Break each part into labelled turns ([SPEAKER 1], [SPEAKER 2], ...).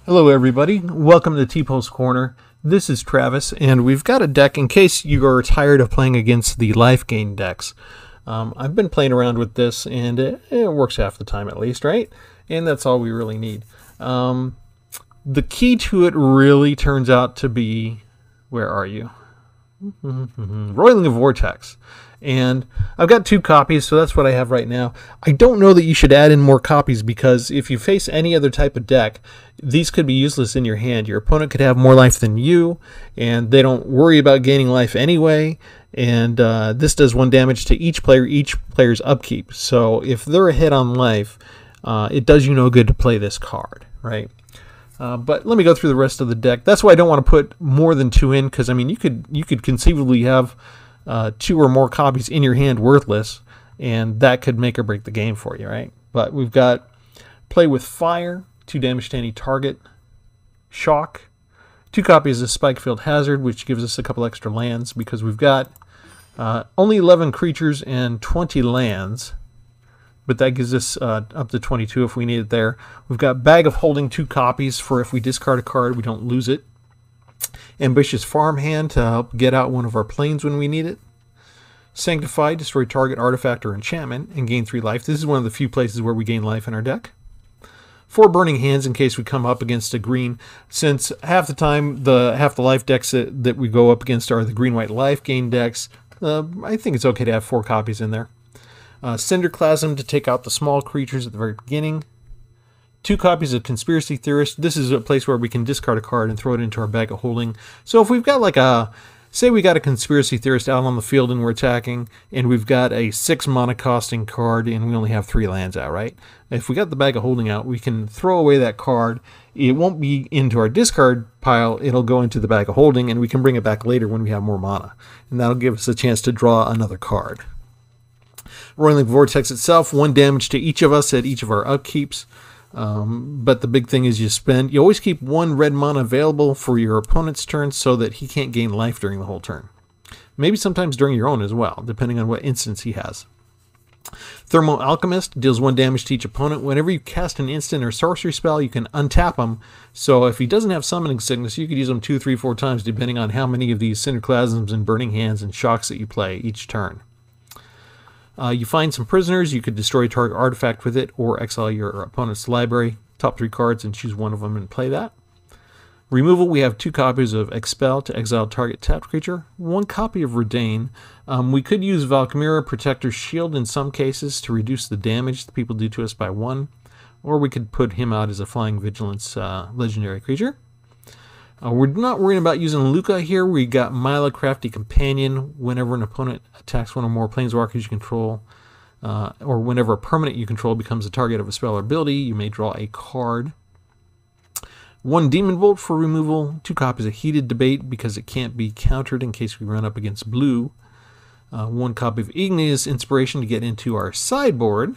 [SPEAKER 1] Hello everybody, welcome to Tpull's Corner. This is Travis, and we've got a deck in case you are tired of playing against the lifegain decks. I've been playing around with this, and it works half the time at least, right? And that's all we really need. The key to it really turns out to be, where are you? Roiling a Vortex. And I've got 2 copies, so that's what I have right now. I don't know that you should add in more copies, because if you face any other type of deck, these could be useless in your hand. Your opponent could have more life than you, and they don't worry about gaining life anyway. And this does 1 damage to each player's upkeep. So if they're ahead on life, it does you no good to play this card, right? But let me go through the rest of the deck. That's why I don't want to put more than 2 in, because I mean you could conceivably have 2 or more copies in your hand worthless, and that could make or break the game for you, right? But we've got Play with Fire, 2 damage to any target. Shock, 2 copies of Spikefield Hazard, which gives us a couple extra lands, because we've got only 11 creatures and 20 lands, but that gives us up to 22 if we need it there. We've got Bag of Holding, 2 copies for if we discard a card, we don't lose it. Ambitious Farmhand to help get out one of our planes when we need it. Sanctify, destroy target artifact or enchantment and gain 3 life. This is one of the few places where we gain life in our deck. 4 Burning Hands in case we come up against a green. Since half the time half the life decks that we go up against are the green-white life gain decks, I think it's okay to have 4 copies in there. Cinderclasm to take out the small creatures at the very beginning. 2 copies of Conspiracy Theorist. This is a place where we can discard a card and throw it into our Bag of Holding. So if we've got like say we got a Conspiracy Theorist out on the field and we're attacking, and we've got a 6 mana costing card and we only have 3 lands out, right? If we got the Bag of Holding out, we can throw away that card. It won't be into our discard pile, it'll go into the Bag of Holding, and we can bring it back later when we have more mana. And that'll give us a chance to draw another card. Roiling Vortex itself, 1 damage to each of us at each of our upkeeps. But the big thing is you always keep 1 red mana available for your opponent's turn so that he can't gain life during the whole turn. Maybe sometimes during your own as well, depending on what instance he has. Thermal Alchemist deals 1 damage to each opponent. Whenever you cast an instant or sorcery spell, you can untap him. So if he doesn't have Summoning Sickness, you could use him 2, 3, 4 times depending on how many of these Cinderclasms and Burning Hands and Shocks that you play each turn. You find some prisoners, you could destroy a target artifact with it, or exile your opponent's library, top 3 cards, and choose one of them and play that. Removal, we have 2 copies of Expel to exile target tapped creature, 1 copy of Redain. We could use Valkmira Protector's Shield in some cases to reduce the damage that people do to us by 1, or we could put him out as a Flying Vigilance legendary creature. We're not worrying about using Luca here. We got Mila, Crafty Companion. Whenever an opponent attacks one or more planeswalkers you control, or whenever a permanent you control becomes the target of a spell or ability, you may draw a card. 1 Demon Bolt for removal. 2 copies of Heated Debate because it can't be countered in case we run up against blue. 1 copy of Igneous Inspiration to get into our sideboard.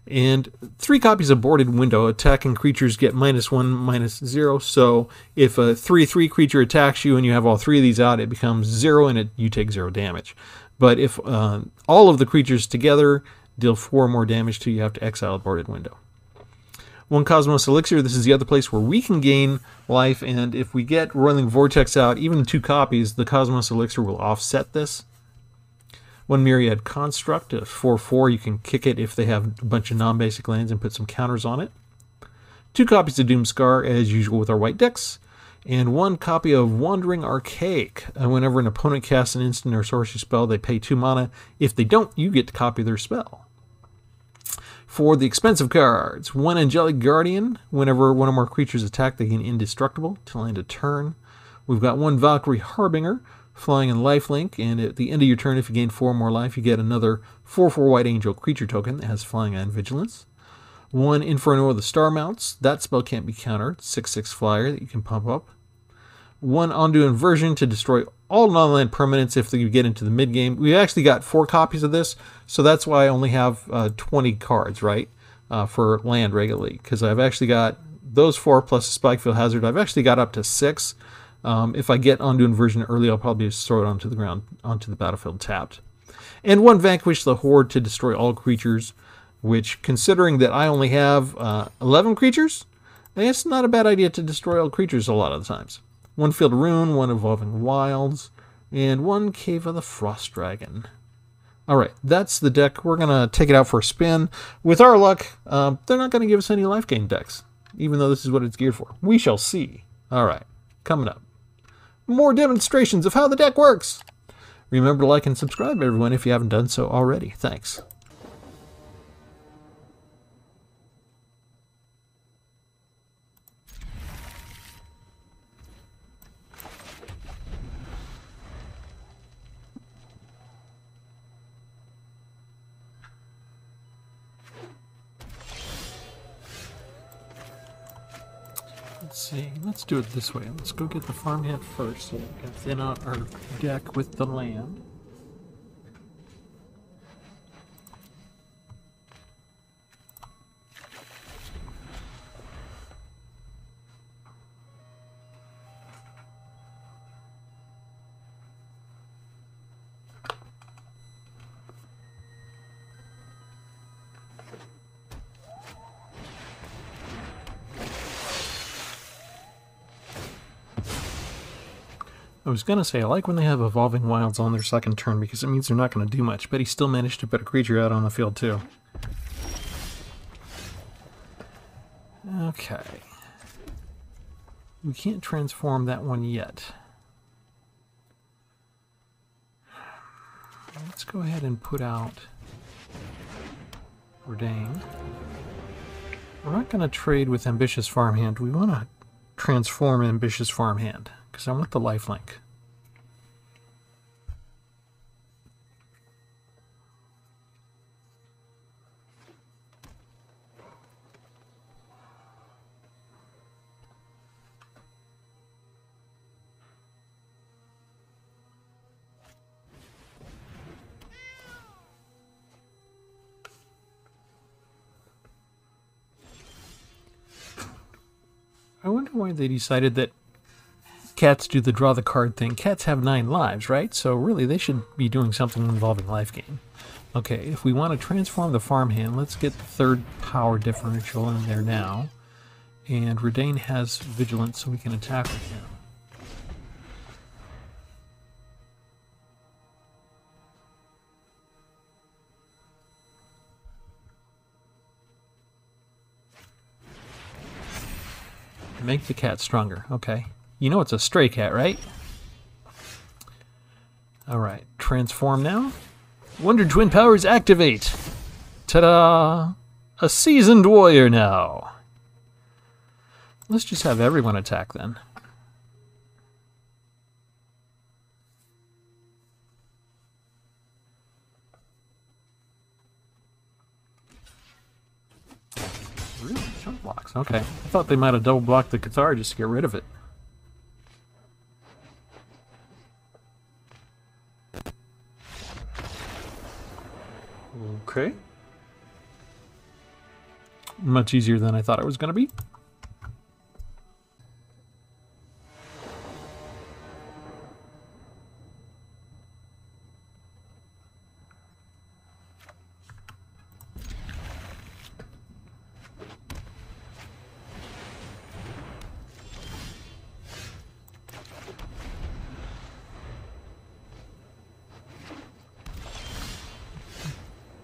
[SPEAKER 1] And 3 copies of Boarded Window. Attacking creatures get -1, -0. So if a 3/3 creature attacks you and you have all 3 of these out, it becomes 0 and you take 0 damage. But if all of the creatures together deal 4 more damage to you, have to exile a Boarded Window. 1 Cosmos Elixir. This is the other place where we can gain life, and if we get Roiling Vortex out, even 2 copies, the Cosmos Elixir will offset this. 1 Myriad Construct, a 4/4, you can kick it if they have a bunch of non-basic lands and put some counters on it. 2 copies of Doomscar, as usual with our white decks. And 1 copy of Wandering Archaic. Whenever an opponent casts an instant or sorcery spell, they pay 2 mana. If they don't, you get to copy their spell. For the expensive cards, 1 Angelic Guardian. Whenever one or more creatures attack, they gain Indestructible till end of turn. We've got 1 Valkyrie Harbinger, flying and lifelink, and at the end of your turn, if you gain 4 more life, you get another 4/4 White Angel creature token that has flying and vigilance. 1 Inferno of the Star Mounts. That spell can't be countered. 6/6 flyer that you can pump up. 1 Ondu Inversion to destroy all non-land permanents if you get into the mid-game. We actually got 4 copies of this, so that's why I only have 20 cards, right, for land regularly, because I've actually got those 4 plus a Spikefield Hazard. I've actually got up to 6. If I get onto inversion early, I'll probably just throw it onto the ground, onto the battlefield tapped. And 1 Vanquish the Horde to destroy all creatures, which, considering that I only have 11 creatures, it's not a bad idea to destroy all creatures a lot of the times. 1 Field Rune, 1 Evolving Wilds, and 1 Cave of the Frost Dragon. Alright, that's the deck. We're going to take it out for a spin. With our luck, they're not going to give us any life gain decks, even though this is what it's geared for. We shall see. Alright, coming up, more demonstrations of how the deck works. Remember to like and subscribe, everyone, if you haven't done so already. Thanks. Let's see, let's do it this way. Let's go get the farmhand first so we can thin out our deck with the land. I was going to say, I like when they have Evolving Wilds on their second turn because it means they're not going to do much, but he still managed to put a creature out on the field too. Okay. We can't transform that one yet. Let's go ahead and put out Redain. We're not going to trade with Ambitious Farmhand. We want to transform Ambitious Farmhand because I want the lifelink. I wonder why they decided that cats do the draw the card thing. Cats have 9 lives, right? So really they should be doing something involving life gain. Okay, if we want to transform the farmhand, let's get the 3rd power differential in there now. And Redain has vigilance, so we can attack with him. Make the cat stronger. Okay. You know it's a stray cat, right? Alright. Transform now. Wonder Twin powers activate. Ta-da! A seasoned warrior now. Let's just have everyone attack then. Really? Chunk blocks. Okay. I thought they might have double blocked the Cathar just to get rid of it. Okay. Much easier than I thought it was going to be.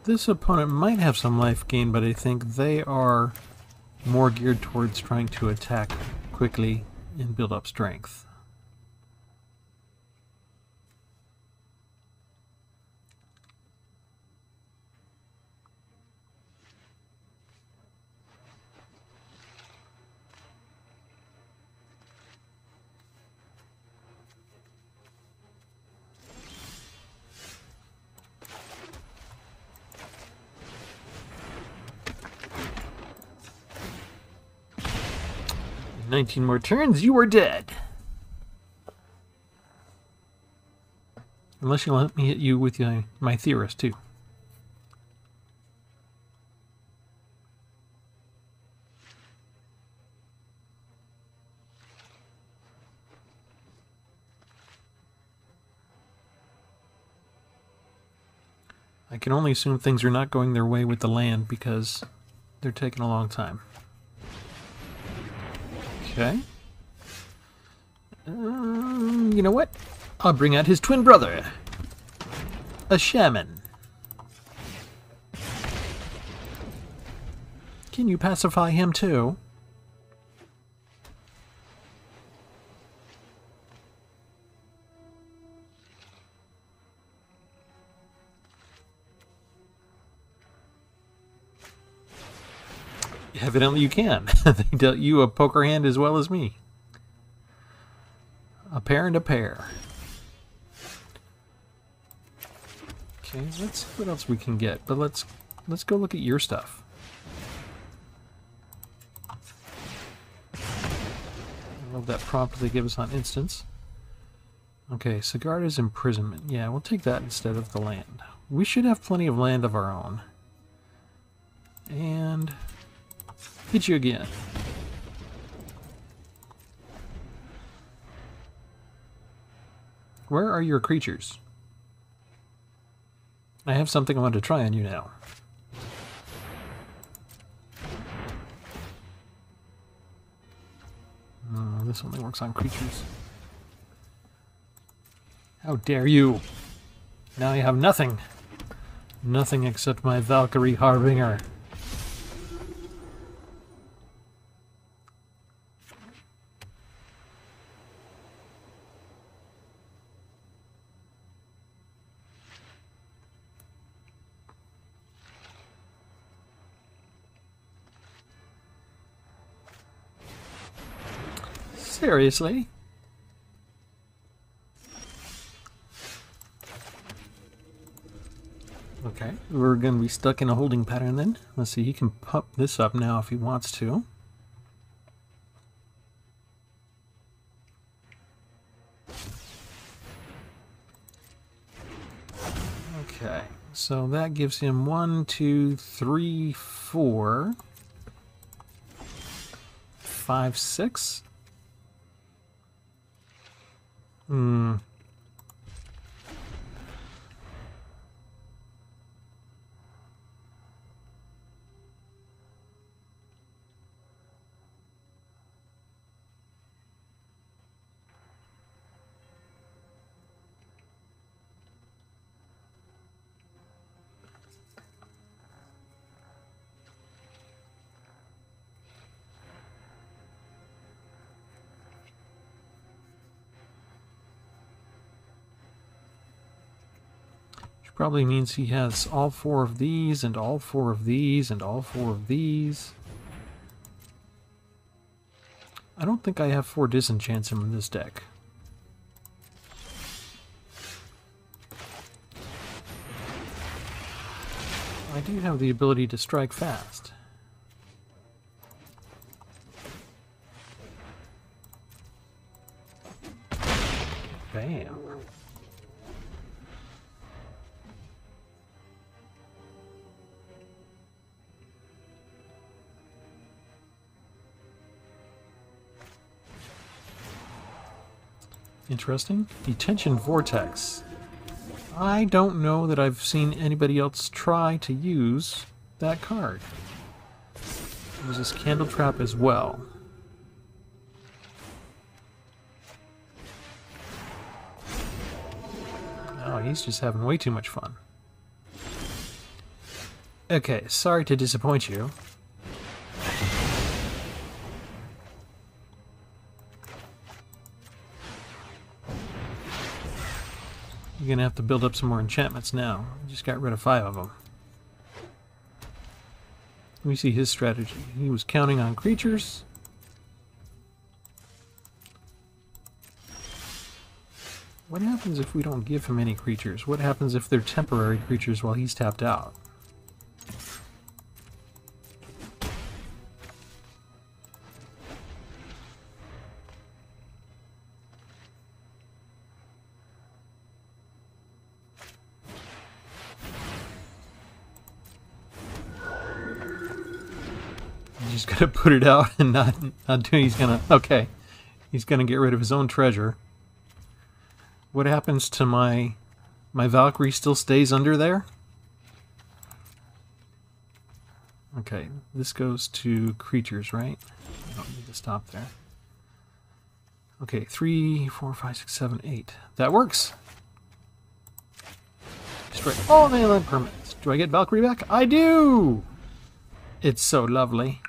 [SPEAKER 1] This opponent might have some life gain, but I think they are more geared towards trying to attack quickly and build up strength. In 19 more turns, you are dead. Unless you let me hit you with my Theorist, too. I can only assume things are not going their way with the land because they're taking a long time. Okay. You know what? I'll bring out his twin brother. A shaman. Can you pacify him too? Evidently you can. They dealt you a poker hand as well as me. A pair and a pair. Okay, let's see what else we can get. But let's go look at your stuff. I love that prompt they give us on instance. Okay, Sigarda's imprisonment. Yeah, we'll take that instead of the land. We should have plenty of land of our own. And hit you again. Where are your creatures? I have something I want to try on you now. Oh, this only works on creatures. How dare you! Now you have nothing. Nothing except my Valkyrie Harbinger. Seriously? Okay, we're going to be stuck in a holding pattern then. Let's see, he can pump this up now if he wants to. Okay, so that gives him 1, 2, 3, 4, 5, 6. Probably means he has all 4 of these, and all 4 of these, and all 4 of these. I don't think I have 4 disenchants in this deck. I do have the ability to strike fast. Bam. Interesting. Detention Vortex. I don't know that I've seen anybody else try to use that card. There's this Candle Trap as well. Oh, he's just having way too much fun. Okay, sorry to disappoint you. You're gonna have to build up some more enchantments now. I just got rid of 5 of them. Let me see his strategy. He was counting on creatures. What happens if we don't give him any creatures? What happens if they're temporary creatures while he's tapped out? He's gonna put it out and not do. He's gonna He's gonna get rid of his own treasure. What happens to my Valkyrie? Still stays under there? Okay, this goes to creatures, right? I don't need to stop there. Okay, 3, 4, 5, 6, 7, 8. That works. Destroy all the land permanents. Do I get Valkyrie back? I do! It's so lovely.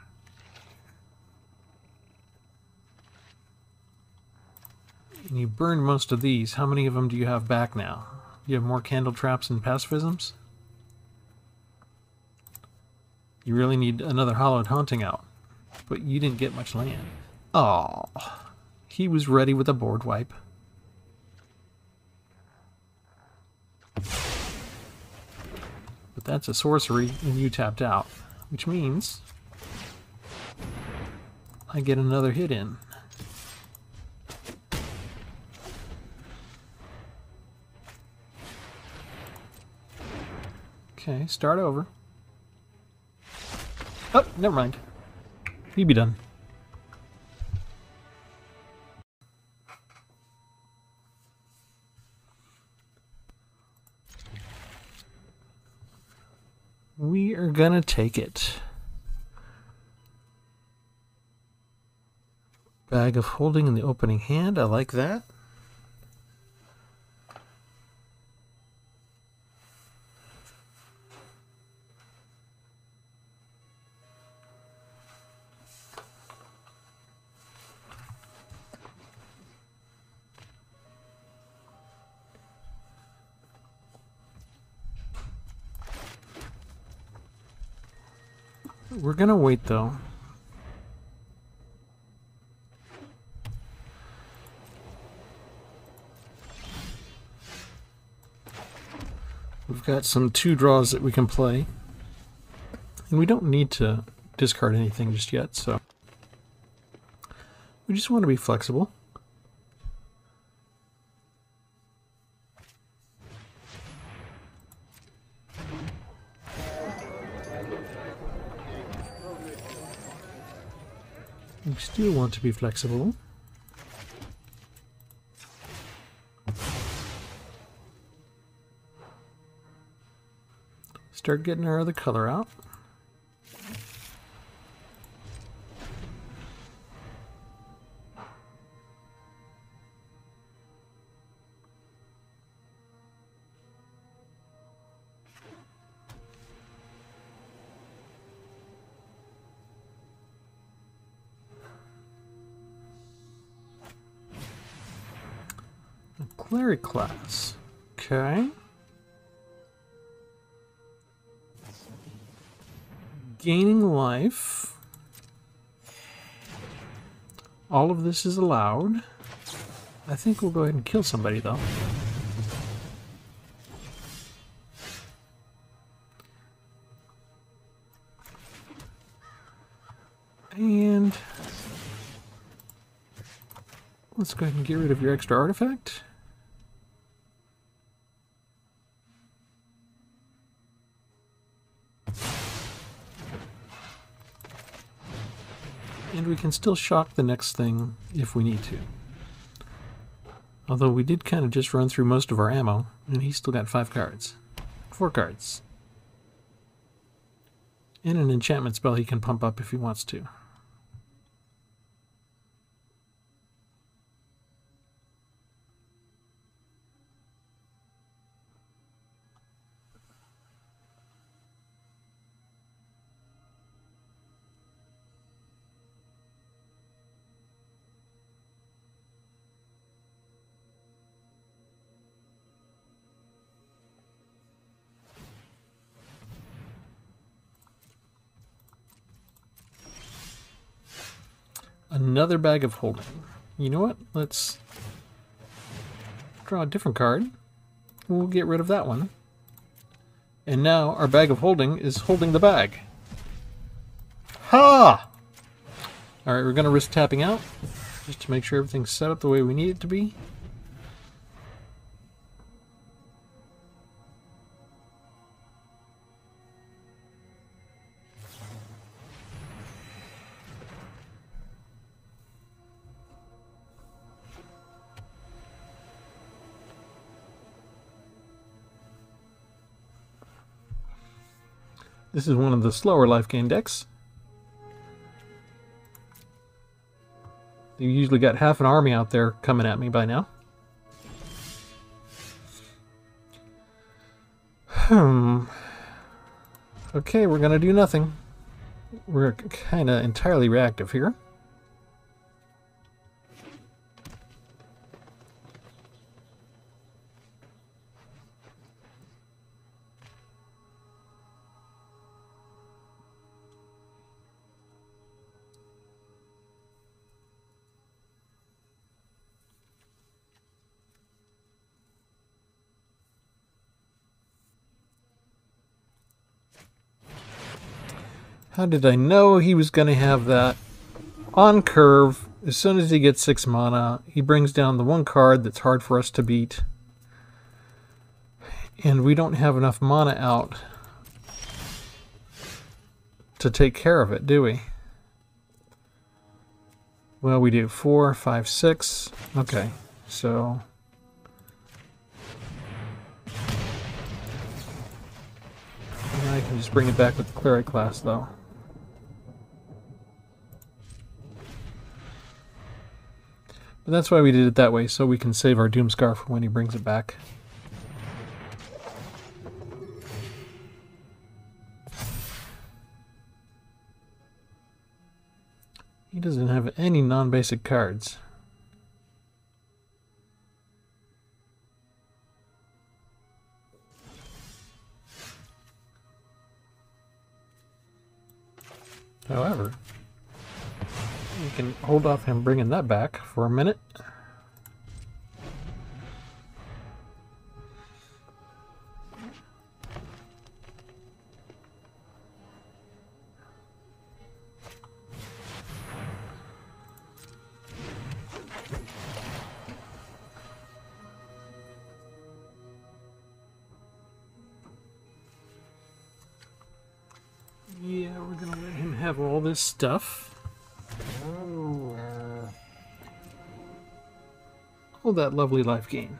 [SPEAKER 1] And you burned most of these. How many of them do you have back now? You have more candle traps and pacifisms? You really need another Hallowed Haunting out. But you didn't get much land. Oh, he was ready with a board wipe. But that's a sorcery, and you tapped out. Which means I get another hit in. Okay, start over. Oh, never mind. You be done. We are gonna take it. Bag of Holding in the opening hand. I like that. We're gonna wait though. We've got some 2 draws that we can play. And we don't need to discard anything just yet, so we just want to be flexible. We still want to be flexible. Start getting our other color out. Cleric class. Okay. Gaining life. All of this is allowed. I think we'll go ahead and kill somebody though. And let's go ahead and get rid of your extra artifact. And we can still shock the next thing if we need to. Although we did kind of just run through most of our ammo, and he's still got 5 cards. 4 cards. And an enchantment spell he can pump up if he wants to. Another bag of holding. You know what? Let's draw a different card. We'll get rid of that one. And now our bag of holding is holding the bag. Ha! Alright, we're going to risk tapping out just to make sure everything's set up the way we need it to be. This is one of the slower life gain decks. You usually got half an army out there coming at me by now. Okay, we're gonna do nothing. We're kind of entirely reactive here. How did I know he was going to have that? On curve, as soon as he gets 6 mana, he brings down the one card that's hard for us to beat. And we don't have enough mana out to take care of it, do we? Well, we do. 4, 5, 6. Okay, so... I can just bring it back with the Cleric class, though. But that's why we did it that way, so we can save our Doomscar for when he brings it back. He doesn't have any non-basic cards. However, we can hold off him bringing that back for a minute. Yeah, we're gonna let him have all this stuff. Oh, that lovely life gain.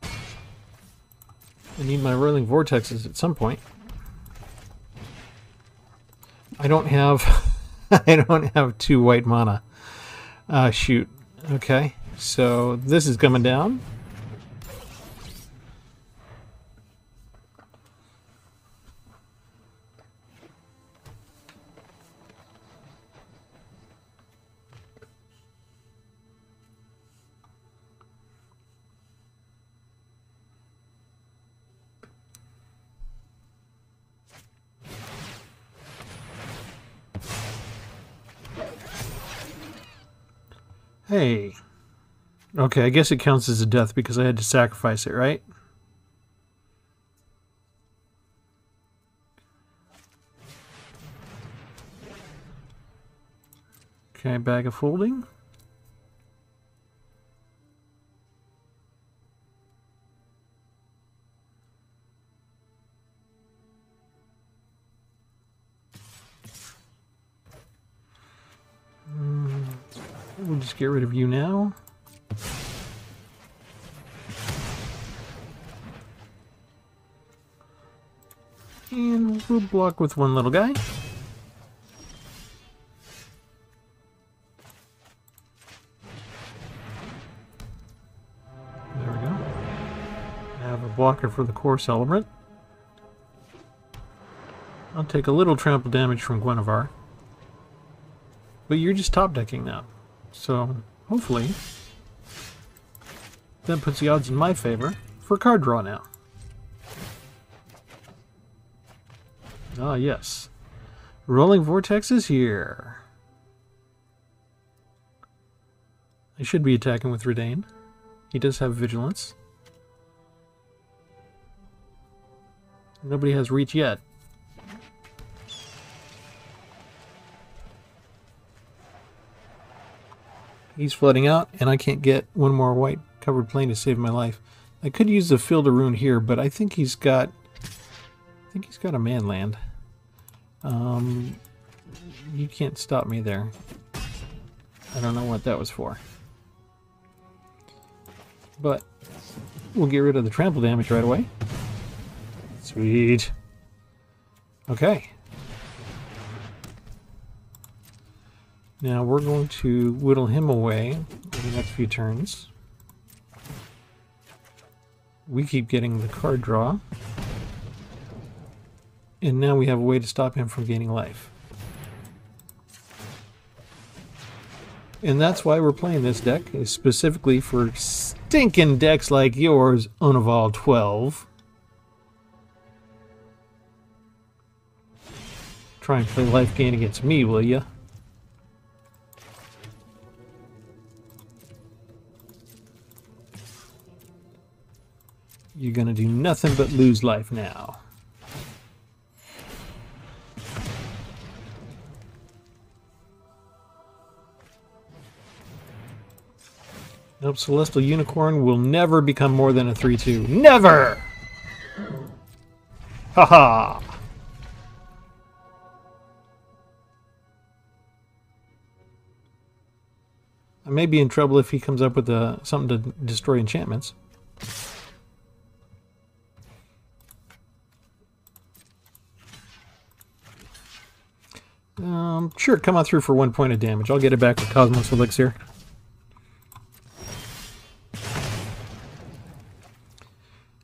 [SPEAKER 1] I need my Whirling Vortexes at some point. I don't have I don't have 2 white mana. Shoot. Okay, so this is coming down. Hey. Okay, I guess it counts as a death because I had to sacrifice it, right? Okay, bag of folding. We'll just get rid of you now. And we'll block with one little guy. There we go. I have a blocker for the core celebrant. I'll take a little trample damage from Guinevere. But you're just top decking now. So, hopefully, that puts the odds in my favor for card draw now. Ah, yes. Rolling Vortex is here. I should be attacking with Redain. He does have Vigilance. Nobody has Reach yet. He's flooding out, and I can't get one more white covered plane to save my life. I could use the Field of Ruin here, but I think he's got a man land. You can't stop me there. I don't know what that was for. But We'll get rid of the trample damage right away. Sweet. Okay. Now we're going to whittle him away in the next few turns. We keep getting the card draw. And now we have a way to stop him from gaining life. And that's why we're playing this deck, is specifically for stinking decks like yours, Unevolved 12. Try and play life gain against me, will ya? You're gonna do nothing but lose life now. Nope, Celestial Unicorn will never become more than a 3/2. Never! Haha! I may be in trouble if he comes up with something to destroy enchantments. Sure, come on through for 1 point of damage. I'll get it back with Cosmos Elixir.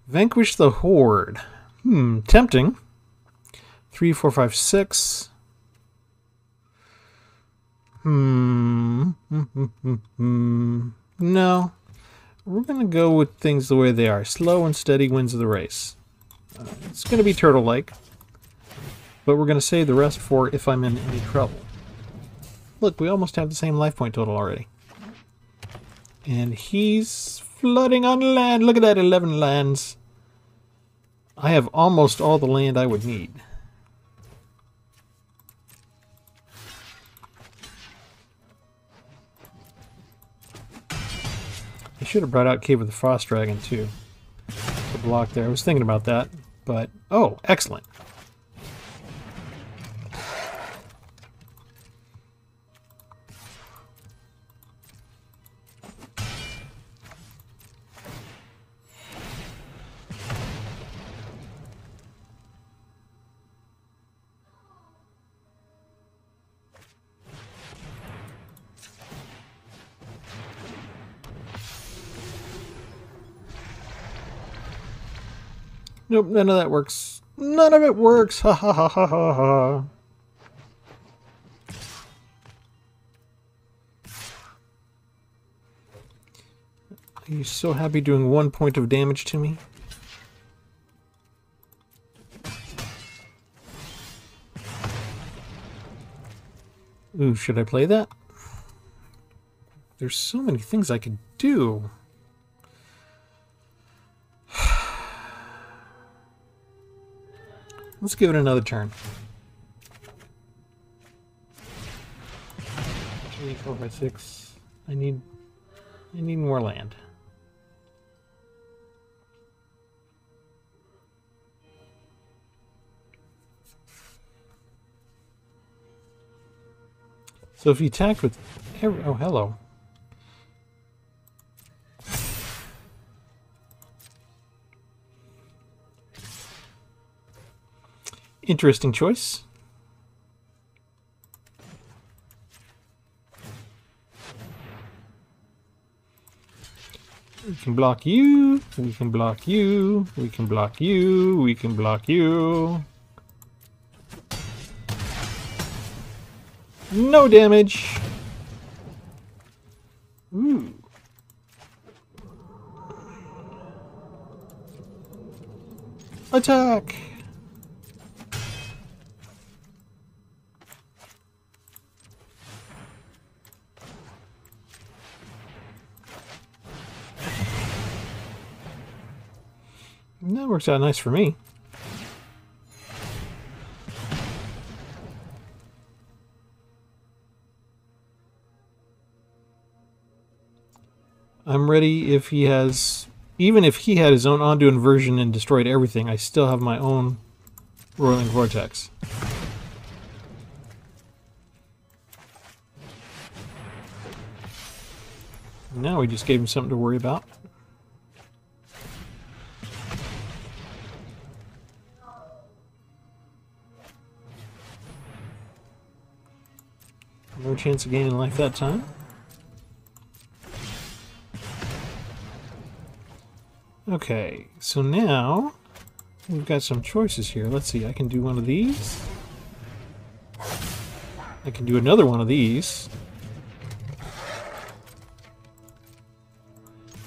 [SPEAKER 1] Vanquish the Horde. Tempting. 3, 4, 5, 6. No. We're going to go with things the way they are. Slow and steady wins the race. It's going to be turtle-like. But we're going to save the rest for if I'm in any trouble. Look, we almost have the same life point total already. And he's flooding on land. Look at that, 11 lands. I have almost all the land I would need. I should have brought out Cave of the Frost Dragon too. To block there. I was thinking about that, but oh, excellent. Nope, none of that works. None of it works! Ha ha ha ha ha ha. Are you so happy doing 1 point of damage to me? Ooh, should I play that? There's so many things I could do. Let's give it another turn. 3, 4, 5, 6. I need more land. So if you attack with oh, hello. Interesting choice. We can block you, we can block you, we can block you, we can block you. No damage. Ooh. Attack. That works out nice for me. I'm ready if he has... Even if he had his own Ondu inversion and destroyed everything, I still have my own Roiling Vortex. Now we just gave him something to worry about. No chance of gaining life that time. Okay, so now we've got some choices here. Let's see, I can do one of these. I can do another one of these.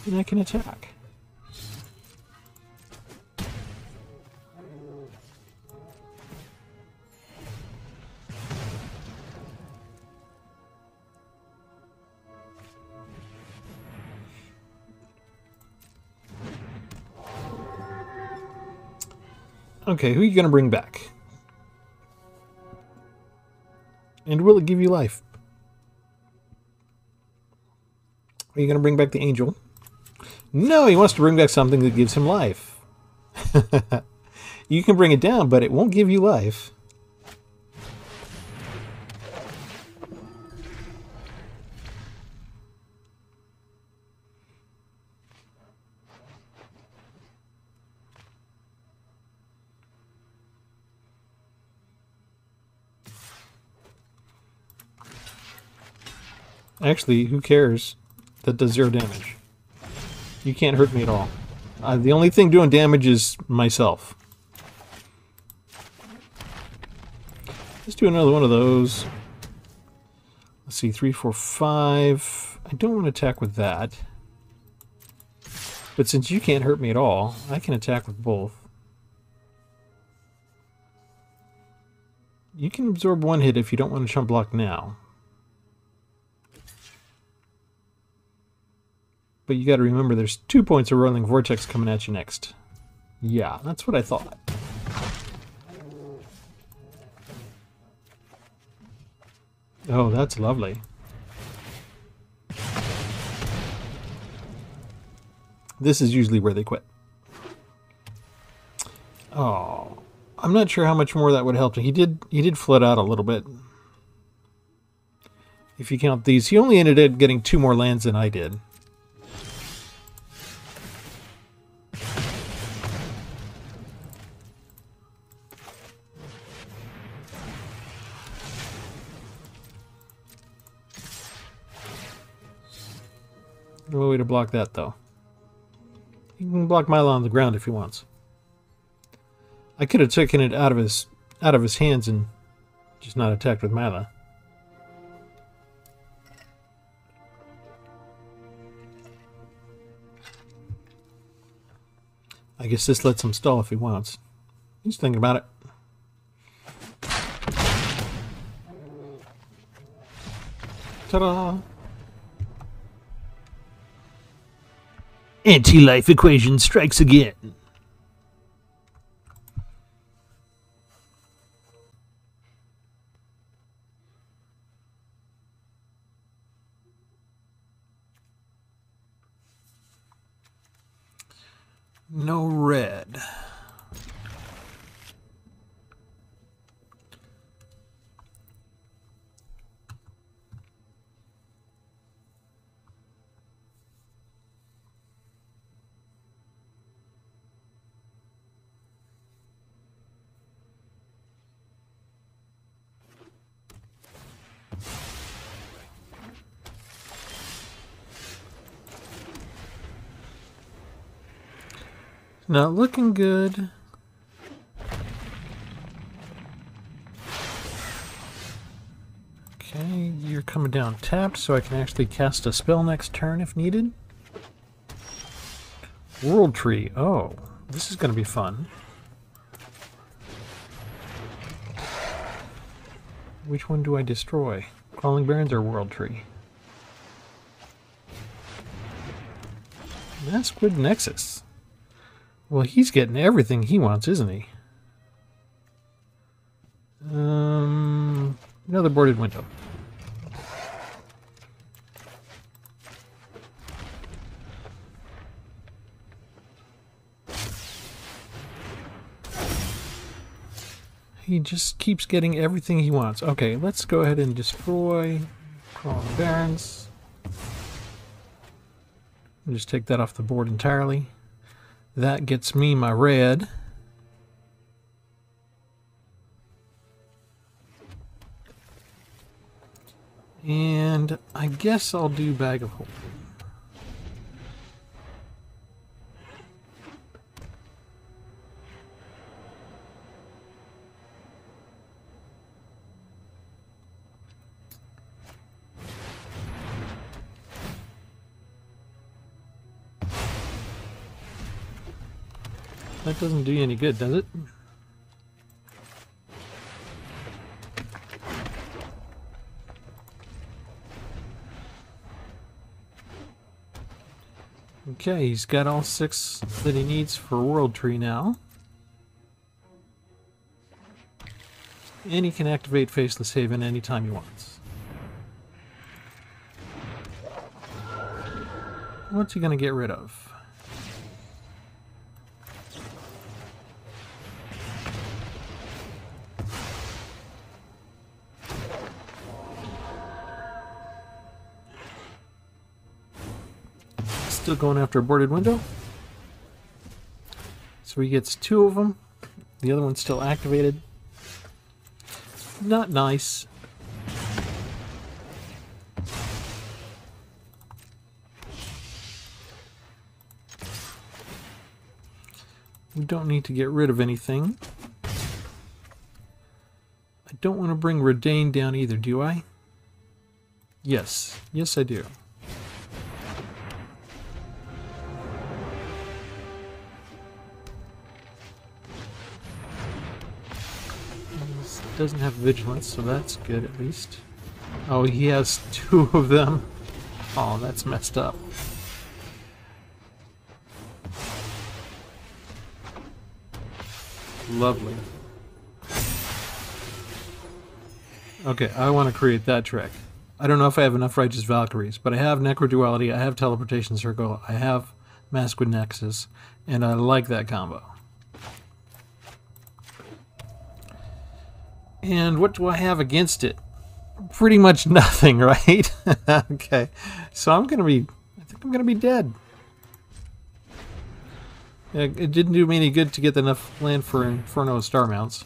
[SPEAKER 1] And I can attack. Okay, who are you going to bring back? And will it give you life? Are you going to bring back the angel? No, he wants to bring back something that gives him life. You can bring it down, but it won't give you life. Actually, who cares? That does 0 damage. You can't hurt me at all. The only thing doing damage is myself. Let's do another one of those. Let's see, 3, 4, 5. I don't want to attack with that. But since you can't hurt me at all, I can attack with both. You can absorb 1 hit if you don't want to chump block now. But you got to remember there's 2 points of Rolling Vortex coming at you next. Yeah, that's what I thought. Oh, that's lovely. This is usually where they quit. Oh, I'm not sure how much more that would help. He did flood out a little bit. If you count these, he only ended up getting 2 more lands than I did. No way to block that, though. He can block Milo on the ground if he wants. I could have taken it out of his hands and just not attacked with Milo. I guess this lets him stall if he wants. He's thinking about it. Ta-da! Anti-life equation strikes again. No red. Not looking good. Okay, you're coming down tapped, so I can actually cast a spell next turn if needed. World Tree. Oh, this is going to be fun. Which one do I destroy? Crawling Barrens or World Tree? Maskwood Nexus. Well, he's getting everything he wants, isn't he? Another boarded window. He just keeps getting everything he wants. Okay, let's go ahead and destroy Crawling Barrens. Just take that off the board entirely. That gets me my red. And I guess I'll do Bag of Holding. That doesn't do you any good, does it? Okay, he's got all 6 that he needs for World Tree now. And he can activate Faceless Haven anytime he wants. What's he going to get rid of? Still going after a boarded window. So he gets 2 of them. The other one's still activated. Not nice. We don't need to get rid of anything. I don't want to bring Redain down either, do I? Yes. Yes, I do. Doesn't have vigilance, so that's good at least. Oh, he has 2 of them. Oh, that's messed up. Lovely. Okay, I want to create that trick. I don't know if I have enough Righteous Valkyries, but I have Necroduality, I have Teleportation Circle, I have Mask with Nexus, and I like that combo. And what do I have against it? Pretty much nothing, right? Okay, so I think I'm gonna be dead. It didn't do me any good to get enough land for Inferno Star Mounts.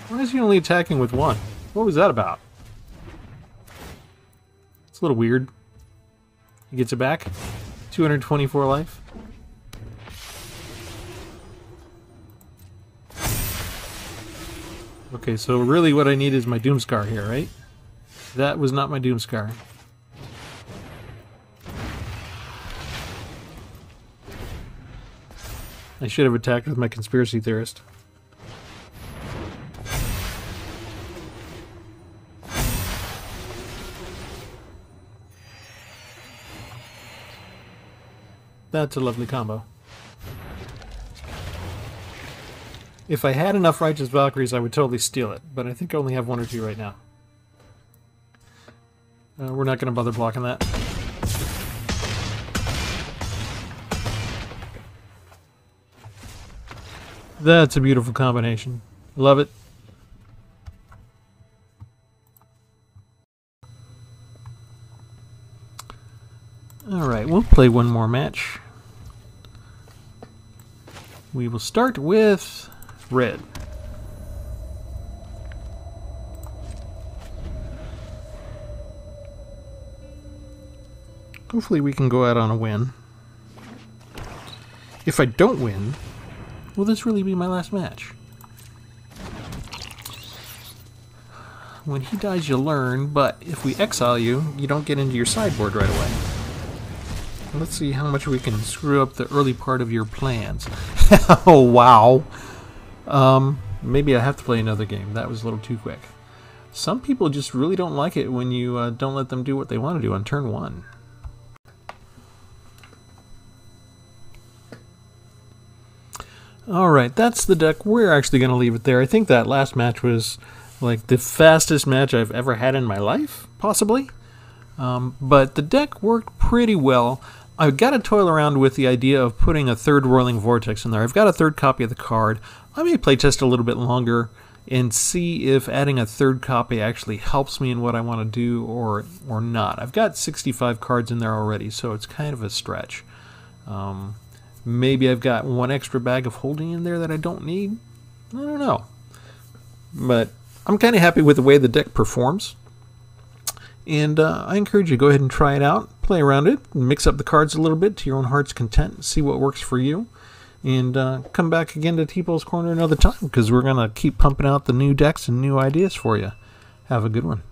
[SPEAKER 1] Why is he only attacking with 1? What was that about? It's a little weird. He gets it back. 224 life. Okay, so really what I need is my Doomscar here, right? That was not my Doomscar. I should have attacked with my Conspiracy Theorist. That's a lovely combo. If I had enough Righteous Valkyries, I would totally steal it, but I think I only have 1 or 2 right now. We're not going to bother blocking that. That's a beautiful combination. Love it. Alright, we'll play one more match. We will start with red. Hopefully we can go out on a win. If I don't win, will this really be my last match? When he dies, you learn, but if we exile you, you don't get into your sideboard right away. Let's see how much we can screw up the early part of your plans. Oh, wow. Maybe I have to play another game. That was a little too quick. Some people just really don't like it when you don't let them do what they want to do on turn 1. Alright, that's the deck. We're actually going to leave it there. I think that last match was like the fastest match I've ever had in my life, possibly. But the deck worked pretty well. I've got to toil around with the idea of putting a 3rd Roiling Vortex in there. I've got a 3rd copy of the card. I may playtest a little bit longer and see if adding a third copy actually helps me in what I want to do or not. I've got 65 cards in there already, so it's kind of a stretch. Maybe I've got one extra bag of holding in there that I don't need. I don't know. But I'm kind of happy with the way the deck performs. And I encourage you to go ahead and try it out, play around it, mix up the cards a little bit to your own heart's content, see what works for you. And come back again to Tpull's Corner another time, because we're going to keep pumping out the new decks and new ideas for you. Have a good one.